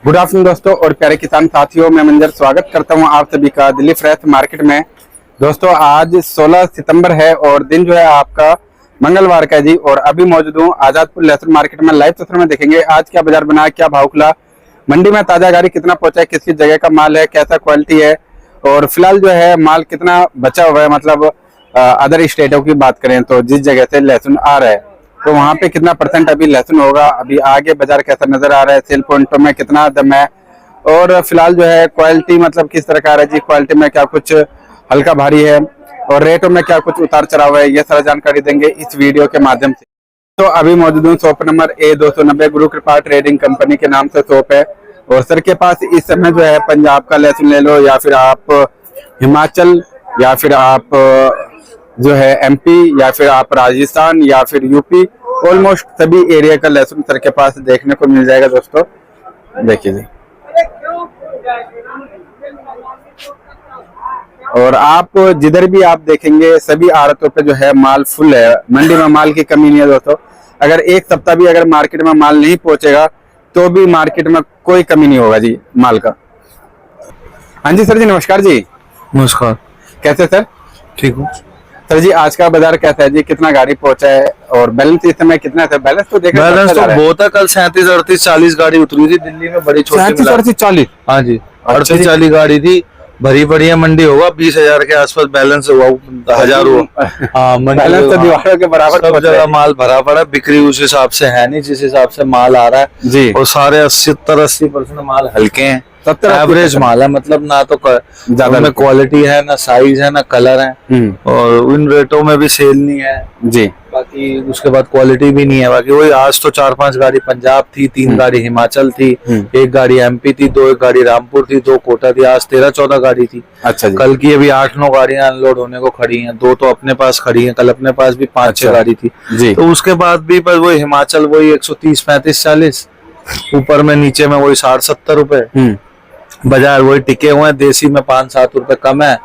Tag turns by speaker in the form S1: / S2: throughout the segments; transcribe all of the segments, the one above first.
S1: Good afternoon दोस्तों और प्यारे किसान साथियों, मैं मंजर स्वागत करता हूं आप सभी का दिल्ली फ्रेश मार्केट में। दोस्तों आज 16 सितंबर है और दिन जो है आपका मंगलवार का जी। और अभी मौजूद हूं आजादपुर लहसुन मार्केट में। लाइव तस्वीर में देखेंगे आज क्या बाजार बना, क्या भाव खुला, मंडी में ताजा गाड़ी कितना पहुंचा है, किसकी जगह का माल है, कैसा क्वालिटी है और फिलहाल जो है माल कितना बचा हुआ है। मतलब अदर स्टेटों की बात करें तो जिस जगह से लहसुन आ रहा है तो वहां पे कितना % अभी लहसुन होगा, अभी आगे बाजार कैसा नजर आ रहा है, सेल पॉइंटों में कितना दम है और फिलहाल जो है क्वालिटी मतलब किस तरह का आ रहा है जी। क्वालिटी में क्या कुछ हल्का भारी है और रेटों में क्या कुछ उतार चढ़ाव है, ये सारा जानकारी देंगे इस वीडियो के माध्यम से। तो अभी मौजूद हूँ शॉप नंबर A290 गुरु कृपा ट्रेडिंग कंपनी के नाम से शॉप है। और सर के पास इस समय जो है पंजाब का लहसुन ले लो या फिर आप हिमाचल या फिर आप जो है MP या फिर आप राजस्थान या फिर यूपी, ऑलमोस्ट सभी एरिया का लहसुन सर के पास देखने को मिल जाएगा। दोस्तों देखिए जी, और आप जिधर भी आप देखेंगे सभी आड़तों पे जो है माल फुल है, मंडी में माल की कमी नहीं है। दोस्तों अगर एक सप्ताह भी अगर मार्केट में माल नहीं पहुंचेगा तो भी मार्केट में कोई कमी नहीं होगा जी माल का। हाँ जी सर जी, नमस्कार जी।
S2: नमस्कार।
S1: कैसे सर?
S2: ठीक हूँ
S1: सर जी। आज का बाजार कैसा है जी, कितना गाड़ी पहुंचा है और बैलेंस इस समय कितना है? बैलेंस तो देखा,
S2: बैलेंस तो बहुत है। कल 37, 38, 40 गाड़ी उतरी थी दिल्ली में, बड़ी छोटी
S1: 40।
S2: हाँ जी, 38, 40 गाड़ी थी। भरी बढ़िया मंडी होगा, 20,000 के आसपास बैलेंस हुआ, 1000 हुआ। हाँ,
S1: बैलेंस तो दीवारों के बराबर,
S2: सब जगह माल भरा पड़ा। बिक्री उस हिसाब से है नहीं जिस हिसाब से माल आ रहा है
S1: जी।
S2: और सारे 70-80% माल हल्के हैं, एवरेज माल है। मतलब ना तो ज्यादा में क्वालिटी है, ना साइज है, ना कलर है और इन रेटों में भी सेल नहीं है
S1: जी।
S2: बाकी उसके बाद क्वालिटी भी नहीं है। बाकी वही आज तो 4-5 गाड़ी पंजाब थी, 3 गाड़ी हिमाचल थी, 1 गाड़ी MP थी, 2 गाड़ी रामपुर थी, 2 कोटा थी। आज 13-14 गाड़ी थी।
S1: अच्छा जी।
S2: कल की अभी 8-9 गाड़ियां अनलोड होने को खड़ी हैं, 2 तो अपने पास खड़ी हैं। कल अपने पास भी 5-6 गाड़ी थी
S1: जी।
S2: तो उसके बाद भी पर वही हिमाचल वही 130, 35, 40 ऊपर में, नीचे में वही 60-70 रुपए। बाजार वही टिके हुए हैं। देसी में 5-7 रुपए कम है।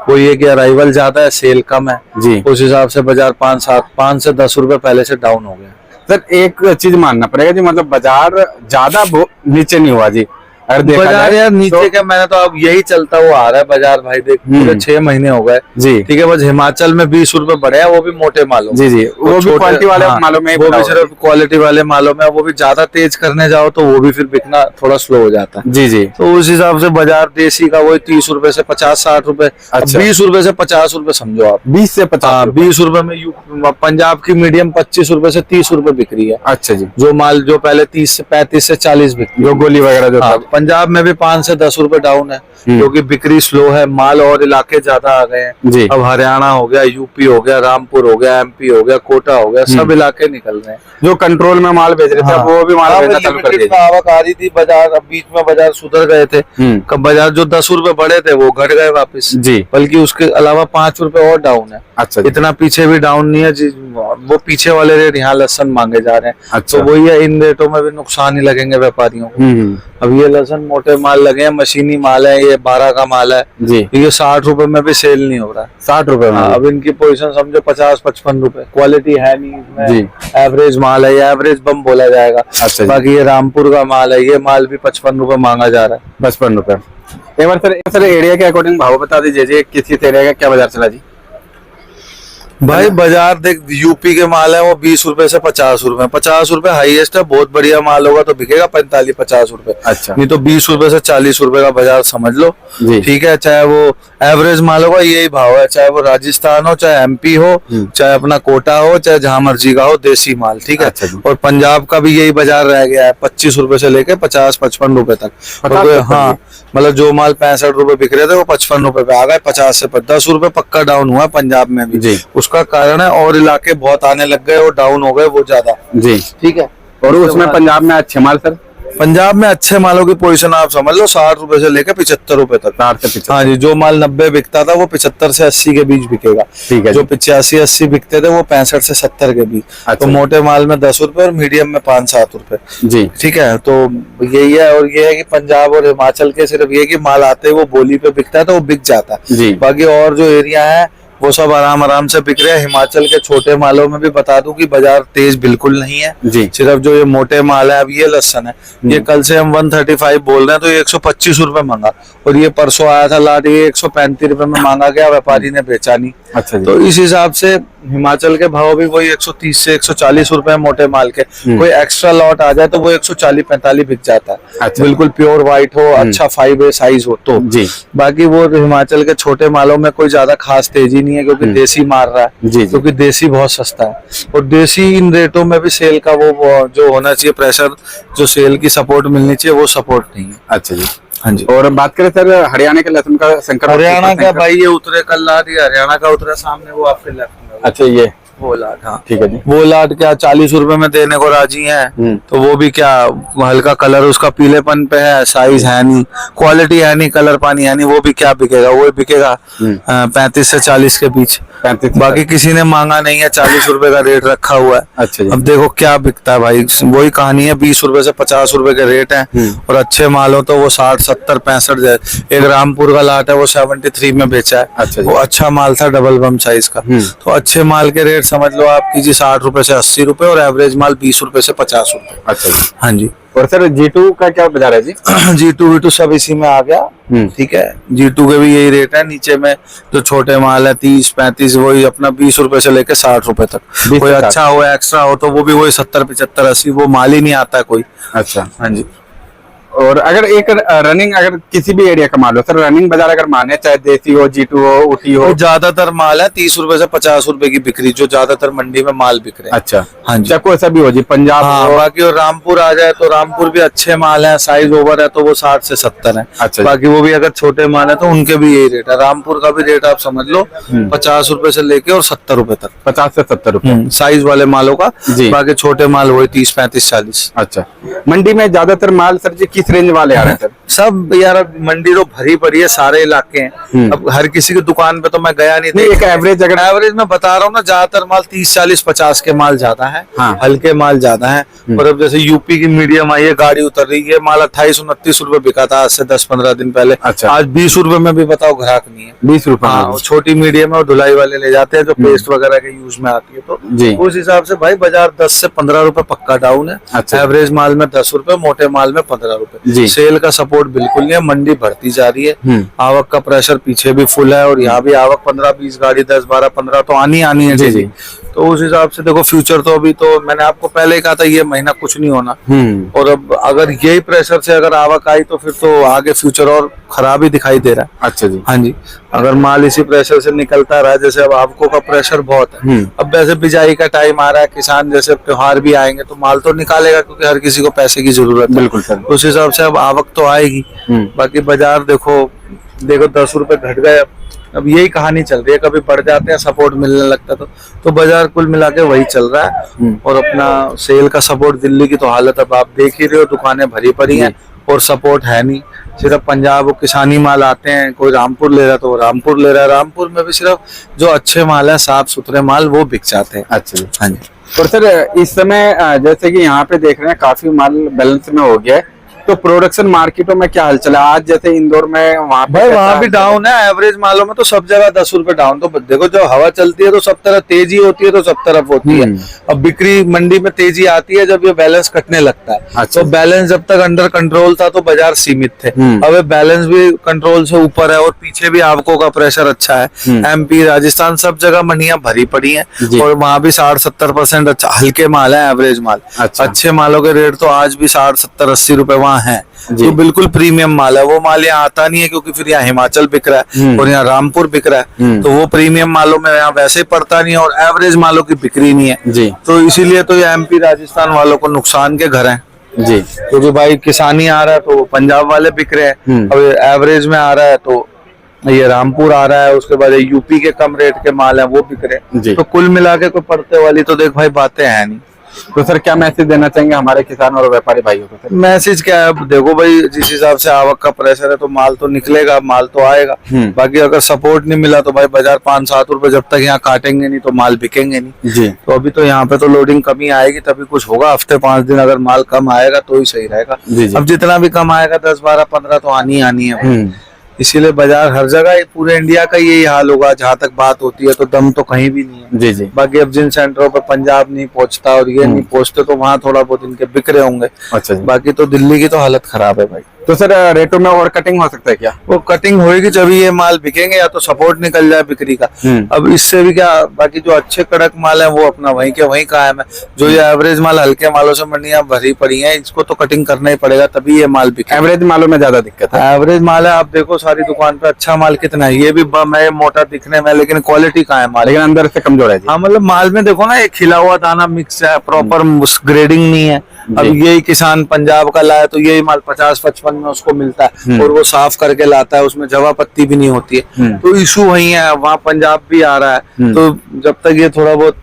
S2: वही है कि अराइवल ज्यादा है, सेल कम है
S1: जी।
S2: उस हिसाब से बाजार 5 से 10 रुपए पहले से डाउन हो गया।
S1: सर एक चीज मानना पड़ेगा जी, मतलब बाजार ज्यादा नीचे नहीं हुआ जी। अगर देखा
S2: बाजार यार नीचे तो, क्या मैंने तो अब यही चलता हुआ आ रहा है बाजार भाई। देख पूरे 6 महीने हो गए जी। ठीक है, बस हिमाचल में 20 रुपए बढ़े हैं, वो भी मोटे मालों
S1: जी जी, वो भी क्वालिटी वाले मालों में,
S2: वो भी सिर्फ क्वालिटी वाले मालों में। वो भी ज्यादा तेज करने जाओ तो वो भी फिर बिकना थोड़ा स्लो हो जाता है जी जी। तो उस हिसाब से बाजार देसी का वही 30 रुपए से 50-60 रुपए, 20 रुपए से 50 रुपए समझो आप।
S1: 20 से 50,
S2: 20 रुपए में पंजाब की मीडियम 25 रुपए से 30 रुपए बिक रही है।
S1: अच्छा जी।
S2: जो माल जो पहले 30 से 35 से 40 बिकती,
S1: जो गोली वगैरह जो
S2: पंजाब में भी 5 से 10 रुपए डाउन है क्योंकि बिक्री स्लो है। माल और इलाके ज्यादा आ गए हैं। अब हरियाणा हो गया, यूपी हो गया, रामपुर हो गया, MP हो गया, कोटा हो गया, सब इलाके निकल रहे हैं।
S1: जो कंट्रोल में माल बेच रहे थे वो भी माल बेचना चालू कर दिया।
S2: आवक आ रही थी बाजार, अब बीच में बाजार सुधर गए थे। कब बाजार जो 10 रुपए बढ़े थे वो घट गए वापस जी। बल्कि उसके अलावा 5 रुपए और डाउन है। अच्छा, इतना पीछे भी डाउन नहीं है जी। वो पीछे वाले रेट यहाँ लहसुन मांगे जा रहे हैं। अच्छा। तो वही है, इन रेटों में भी नुकसान ही लगेंगे व्यापारियों को। अब ये लहसुन मोटे माल लगे हैं, मशीनी माल है, ये 12 का माल है जी। ये 60 रुपए में भी सेल नहीं हो रहा है। 60 रुपए में अब इनकी पोजीशन समझो 50-55 रुपए। क्वालिटी है नहीं इसमें, एवरेज माल है, ये एवरेज बम बोला जाएगा। अच्छा। बाकी ये रामपुर का माल है, ये माल भी 55 रुपए मांगा जा रहा है। 55 रुपए।
S1: एक बार सर एरिया के अकॉर्डिंग भाव बता दीजिए जी, किस एरिया का क्या बाजार चला जी?
S2: भाई बाजार देख, यूपी के माल है वो 20 रुपए से 50 रुपए, 50 रुपए हाईएस्ट है। बहुत बढ़िया माल होगा तो बिकेगा 45-50 रुपए। अच्छा। नहीं तो 20 रुपए से 40 रुपए का बाजार समझ लो। ठीक है, चाहे वो एवरेज माल होगा यही भाव है, चाहे वो राजस्थान हो, चाहे MP हो, चाहे अपना कोटा हो, चाहे जहां मर्जी का हो, देसी माल। ठीक है। अच्छा। और पंजाब का भी यही बाजार रह गया है, 25 रुपए से लेके 50-55 रुपए तक। हाँ, मतलब जो माल 65 रुपए बिक रहे थे वो 55 रुपए पे आ गए। 50 से 10 रुपए पक्का डाउन हुआ पंजाब में भी। उसका कारण है और इलाके बहुत आने लग गए और डाउन हो गए वो ज्यादा जी। ठीक है।
S1: और उसमें पंजाब में अच्छे माल सर,
S2: पंजाब में अच्छे मालों की पोजीशन आप समझ लो 60 रुपए से लेकर 75 रुपए तक। 60 से 75। हाँ जी, जो माल 90 बिकता था वो 75 से 80 के बीच बिकेगा। ठीक है। जो 85-80 बिकते थे वो 65 से 70 के बीच। अच्छा। तो मोटे माल में 10 रुपए और मीडियम में 5-7 रुपए जी। ठीक है, तो यही है। और ये है कि पंजाब और हिमाचल के सिर्फ ये कि माल आते वो बोली पे बिकता है तो वो बिक जाता है। बाकी और जो एरिया है वो सब आराम आराम से बिक रहे हैं। हिमाचल के छोटे मालों में भी बता दूं कि बाजार तेज बिल्कुल नहीं है
S1: जी।
S2: सिर्फ जो ये मोटे माल है, अब ये लहसन है, ये कल से हम 135 बोल रहे हैं, तो ये 125 रुपए मांगा, और ये परसों आया था लाट, ये 135 रुपए में मांगा गया, व्यापारी ने बेचा नहीं।
S1: अच्छा जी।
S2: तो इस हिसाब से हिमाचल के भाव भी वही 130 से 140 रुपए मोटे माल के। कोई एक्स्ट्रा लॉट आ जाए तो वो 140-45 बिक जाता है।
S1: अच्छा।
S2: बिल्कुल प्योर व्हाइट हो, अच्छा 5A साइज हो तो
S1: जी।
S2: बाकी वो हिमाचल के छोटे मालों में कोई ज्यादा खास तेजी नहीं है, क्योंकि देसी मार रहा है।
S1: जी।
S2: क्योंकि देसी बहुत सस्ता है, और देसी इन रेटों में भी सेल का वो जो होना चाहिए प्रेशर, जो सेल की सपोर्ट मिलनी चाहिए, वो सपोर्ट नहीं है।
S1: अच्छा जी।
S2: हाँ जी।
S1: और बात करें सर हरियाणा के लहसुन का संकर,
S2: हरियाणा का भाई ये उतरे कल लाट, ये हरियाणा का उतरा सामने वो आपके लेफ्ट में।
S1: अच्छा ये
S2: वो लाट, हाँ
S1: ठीक है जी।
S2: वो लाट क्या 40 रुपए में देने को राजी है, तो वो भी क्या हल्का कलर उसका पीलेपन पे है, साइज है नहीं, क्वालिटी है नहीं, कलर पानी है नहीं, वो भी क्या बिकेगा, वो बिकेगा 35 से 40 के बीच।
S1: 35
S2: बाकी किसी ने मांगा नहीं है, 40 रुपए का रेट रखा हुआ है।
S1: अच्छा जी।
S2: अब देखो क्या बिकता है भाई, वही कहानी है, 20 रुपए से 50 रुपए के रेट है, और अच्छे माल हो तो वो 60, 70, 65 जाए। एक रामपुर का लाट है, वो 73 में बेचा है।
S1: अच्छा जी।
S2: वो अच्छा माल था, डबल बम साइज का। तो अच्छे माल के रेट समझ लो आप कीजिए 60 रुपए से 80 रुपए, और एवरेज माल 20 रुपए से 50 रुपए।
S1: अच्छा जी।
S2: हाँ जी।
S1: और सर G2 का क्या बाजार है जी?
S2: G2 V2 सब इसी में आ गया। ठीक है, G2 के भी यही रेट है। नीचे में जो छोटे माल है 30-35, वही अपना 20 रुपए से लेके 60 रुपए तक।
S1: 20
S2: कोई
S1: से
S2: अच्छा हो एक्स्ट्रा हो तो वो भी वही 70-75-80, वो माल ही नहीं आता है कोई।
S1: अच्छा।
S2: हाँ जी।
S1: और अगर एक रनिंग, अगर किसी भी एरिया का माल हो सर, रनिंग बाजार अगर माने, चाहे देसी हो, G2 हो, ऊटी हो,
S2: वो ज्यादातर माल है 30 रुपए से 50 रुपए की बिक्री, जो ज्यादातर मंडी में माल बिक रहे हैं।
S1: अच्छा।
S2: हाँ जी।
S1: चाहे कोई सा भी हो जी, पंजाब
S2: हाँ,
S1: हो।
S2: बाकी और रामपुर आ जाए तो रामपुर भी अच्छे माल है, साइज ओवर है, तो वो 60 से 70 है।
S1: अच्छा।
S2: बाकी वो भी अगर छोटे माल है तो उनके भी यही रेट है। रामपुर का भी रेट आप समझ लो 50 रुपए से लेके और 70 रुपए तक,
S1: 50 से 70 रुपए
S2: साइज वाले मालों का
S1: जी।
S2: बाकी छोटे माल वही 30, 35, 40।
S1: अच्छा। मंडी में ज्यादातर माल सर जी किस रेंज वाले आ रहे हैं सर?
S2: सब यार अब मंडी तो भरी पड़ी है, सारे इलाके हैं। अब हर किसी की दुकान पे तो मैं गया नहीं।
S1: एक एवरेज, अगर
S2: एवरेज मैं बता रहा हूँ ना, ज्यादातर माल 30, 40, 50 के माल ज्यादा है।
S1: हाँ।
S2: हल्के माल ज्यादा है। और अब जैसे यूपी की मीडियम आई है, गाड़ी उतर रही है, माल 28-29 रुपए बिका था आज से 10-15 दिन पहले।
S1: अच्छा।
S2: आज 20 रुपए में भी बताओ ग्राहक नहीं है।
S1: 20 रुपए
S2: हाँ,
S1: में।
S2: वो छोटी मीडियम है, और धुलाई वाले ले जाते हैं, जो पेस्ट वगैरह के यूज में आती है। तो
S1: जी।
S2: उस हिसाब से भाई बाजार 10 से 15 रुपए पक्का डाउन है।
S1: अच्छा।
S2: एवरेज माल में 10 रुपए, मोटे माल में 15 रुपए।
S1: जी।
S2: सेल का सपोर्ट बिल्कुल नहीं है, मंडी बढ़ती जा रही है। आवक का प्रेशर पीछे भी फुल है, और यहाँ भी आवक 15-20 गाड़ी, 10-12-15 तो आनी है।
S1: जी,
S2: जी। तो उस हिसाब से देखो फ्यूचर तो अभी तो मैंने आपको पहले ही कहा था ये महीना कुछ नहीं होना। और अब अगर यही प्रेशर से अगर आवक आई तो फिर तो आगे फ्यूचर और खराब ही दिखाई दे रहा है।
S1: अच्छा जी।
S2: हाँ जी। अगर माल इसी प्रेशर से निकलता रहा, जैसे अब आवकों का प्रेशर बहुत है, अब वैसे बिजाई का टाइम आ रहा है, किसान जैसे त्योहार भी आएंगे तो माल तो निकालेगा, क्योंकि हर किसी को पैसे की जरूरत है।
S1: बिल्कुल सर।
S2: उस हिसाब से अब आवक तो आएगी। बाकी बाजार देखो 10 रुपए घट गए। अब यही कहानी चल रही है, कभी बढ़ जाते हैं, सपोर्ट मिलने लगता है तो बाजार कुल मिला के वही चल रहा है। और अपना सेल का सपोर्ट, दिल्ली की तो हालत अब आप देख ही रहे हो, दुकानें भरी पड़ी हैं और सपोर्ट है नहीं। सिर्फ पंजाब और किसानी माल आते हैं, कोई रामपुर ले रहा है तो वो रामपुर ले रहा है। रामपुर में भी सिर्फ जो अच्छे माल है, साफ सुथरे माल, वो बिक जाते हैं।
S1: अच्छा जी।
S2: हाँ जी।
S1: और सर इस समय जैसे कि यहाँ पे देख रहे हैं काफी माल बैलेंस में हो गया है, तो प्रोडक्शन मार्केटों में क्या हालचाल है? आज जैसे इंदौर में वहाँ
S2: भाई वहाँ भी डाउन है। एवरेज मालों में तो सब जगह 10 रुपए डाउन। तो देखो जो हवा चलती है तो सब तरफ तेजी होती है, तो सब तरफ होती है। अब बिक्री मंडी में तेजी आती है जब ये बैलेंस कटने लगता है।
S1: अच्छा।
S2: तो बैलेंस जब तक अंडर कंट्रोल था तो बाजार सीमित थे। अब ये बैलेंस भी कंट्रोल से ऊपर है, और पीछे भी आवकों का प्रेशर अच्छा है। MP, राजस्थान सब जगह मंडियां भरी पड़ी है, और वहाँ भी 60-70% अच्छा हल्के माल है, एवरेज माल।
S1: अच्छा।
S2: अच्छे मालों के रेट तो आज भी 60-70-80 रुपए वहाँ है।
S1: जी।
S2: तो बिल्कुल प्रीमियम माल है। वो माल यहाँ आता नहीं है, क्योंकि फिर यहाँ हिमाचल बिक रहा है और यहाँ रामपुर बिक रहा है। तो वो प्रीमियम मालों में यहाँ वैसे ही पड़ता नहीं है, और एवरेज मालों की बिक्री नहीं है। जी। तो इसीलिए तो ये MP, राजस्थान वालों को नुकसान के घर हैं। जी। क्योंकि भाई किसानी आ रहा है तो पंजाब वाले बिक रहे हैं, अब एवरेज में आ रहा है तो ये रामपुर आ रहा है, उसके बाद यूपी के कम रेट के माल है वो बिक रहे हैं। तो कुल मिला के कोई पड़ते वाली तो देख भाई बातें हैं नहीं।
S1: तो सर क्या मैसेज देना चाहेंगे हमारे किसान और व्यापारी भाइयों को सर?
S2: मैसेज क्या है, देखो भाई जिस हिसाब से आवक का प्रेशर है तो माल तो निकलेगा, माल तो आएगा। बाकी अगर सपोर्ट नहीं मिला तो भाई बाजार 5-7 रुपए जब तक यहाँ काटेंगे नहीं तो माल बिकेंगे नहीं। जी। तो अभी तो यहाँ पे तो लोडिंग कमी आएगी तभी कुछ होगा। हफ्ते 5 दिन अगर माल कम आएगा तो ही सही रहेगा। अब जितना भी कम आएगा 10, 12, 15 तो आनी है। इसीलिए बाजार हर जगह, पूरे इंडिया का यही हाल होगा जहाँ तक बात होती है, तो दम तो कहीं भी नहीं है।
S1: जी जी।
S2: बाकी अब जिन सेंटरों पे पंजाब नहीं पहुंचता और ये नहीं पहुंचते, तो वहाँ थोड़ा बहुत इनके बिक रहे होंगे।
S1: अच्छा जी।
S2: बाकी तो दिल्ली की तो हालत खराब है भाई।
S1: तो सर रेटों में और कटिंग हो सकता है क्या?
S2: वो कटिंग होएगी जब ये माल बिकेंगे, या तो सपोर्ट निकल जाए बिक्री का। अब इससे भी क्या, बाकी जो अच्छे कड़क माल है वो अपना वहीं के वहीं कायम है। जो ये एवरेज माल, हल्के मालों से मंडियां भरी पड़ी हैं, इसको तो कटिंग करना ही पड़ेगा, तभी ये माल बिके।
S1: एवरेज मालों में ज्यादा दिक्कत है।
S2: एवरेज माल है, आप देखो सारी दुकान पे अच्छा माल कितना है, ये भी मैं मोटा दिखने में, लेकिन क्वालिटी का है माल,
S1: लेकिन अंदर से कमजोर है जी।
S2: हाँ मतलब माल में देखो ना, एक खिला हुआ दाना मिक्स है, प्रॉपर ग्रेडिंग नहीं है। अब यही किसान पंजाब का लाया तो यही माल 50-55 में उसको मिलता है, और वो साफ करके लाता है, उसमें जवा पत्ती भी नहीं होती है। तो इशू वही है, वहाँ पंजाब भी आ रहा है। तो जब तक ये थोड़ा बहुत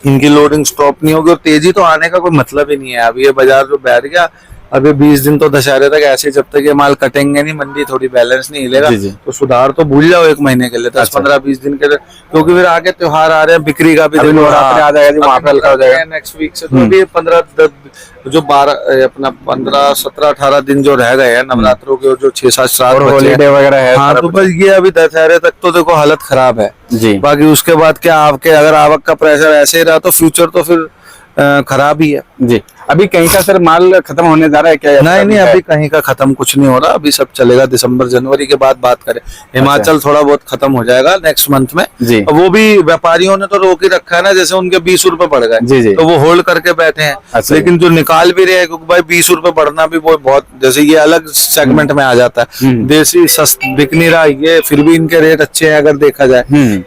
S2: इनकी लोडिंग स्टॉप नहीं होगी, और तेजी तो आने का कोई मतलब ही नहीं है। अब ये बाजार जो बैठ गया, अभी 20 दिन तो दशहरे तक ऐसे, जब तक ये माल कटेंगे नहीं, मंडी थोड़ी बैलेंस नहीं हिलेगा, तो सुधार तो भूल जाओ एक महीने के लिए, 10-15-20 दिन के लिए, क्योंकि फिर आगे त्योहार आ रहे हैं, बिक्री का भी
S1: नवरात्रि आ जाएगा, वहाँ पे हल्का हो जाएगा
S2: नेक्स्ट वीक से। तो अभी 17-18 दिन जो रह गए हैं नवरात्रों के, जो 6-7 श्राद्ध
S1: हॉलीडे वगैरह है।
S2: हाँ, तो बस ये अभी दशहरे तक तो देखो हालत खराब है
S1: जी।
S2: बाकी उसके बाद क्या, आपके अगर आवक का प्रेशर ऐसे ही रहा तो फ्यूचर तो फिर खराब ही है
S1: जी। अभी कहीं का सर माल खत्म होने जा रहा है क्या?
S2: नहीं, अभी कहीं का खत्म कुछ नहीं हो रहा, अभी सब चलेगा। दिसंबर जनवरी के बाद बात करें, हिमाचल थोड़ा बहुत खत्म हो जाएगा नेक्स्ट मंथ में
S1: जी।
S2: वो भी व्यापारियों ने तो रोक ही रखा है ना, जैसे उनके 20 रुपए बढ़ गए
S1: जी जी।
S2: तो वो होल्ड करके बैठे हैं।
S1: अच्छा,
S2: लेकिन जो निकाल भी रहे हैं, क्योंकि भाई 20 रुपए बढ़ना भी वो बहुत, जैसे ये अलग सेगमेंट में आ जाता है। देसी बिक नहीं रहा ये, फिर भी इनके रेट अच्छे हैं अगर देखा जाए,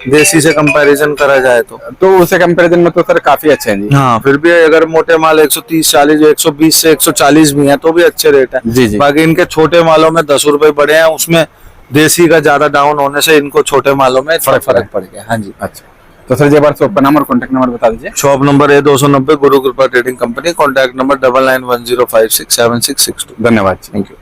S2: देसी से कंपैरिजन करा जाए तो
S1: उससे कंपैरिजन में तो सर काफी अच्छे हैं जी।
S2: हाँ, फिर भी अगर मोटे माल 130-40, 120 से 140 भी है तो भी अच्छे रेट है
S1: जी जी।
S2: बाकी इनके छोटे मालों में 10 रुपए बढ़े हैं, उसमें देसी का ज्यादा डाउन होने से इनको छोटे मालों में फर्क पड़ गया। हाँ जी।
S1: अच्छा, तो सर एक बार शॉप का नाम और कॉन्टेक्ट नंबर बता दीजिए।
S2: शॉप नंबर है 290 गुरु कृपा ट्रेडिंग कंपनी, कॉन्टैक्ट नंबर 9910567662।
S1: धन्यवाद।
S2: Thank you.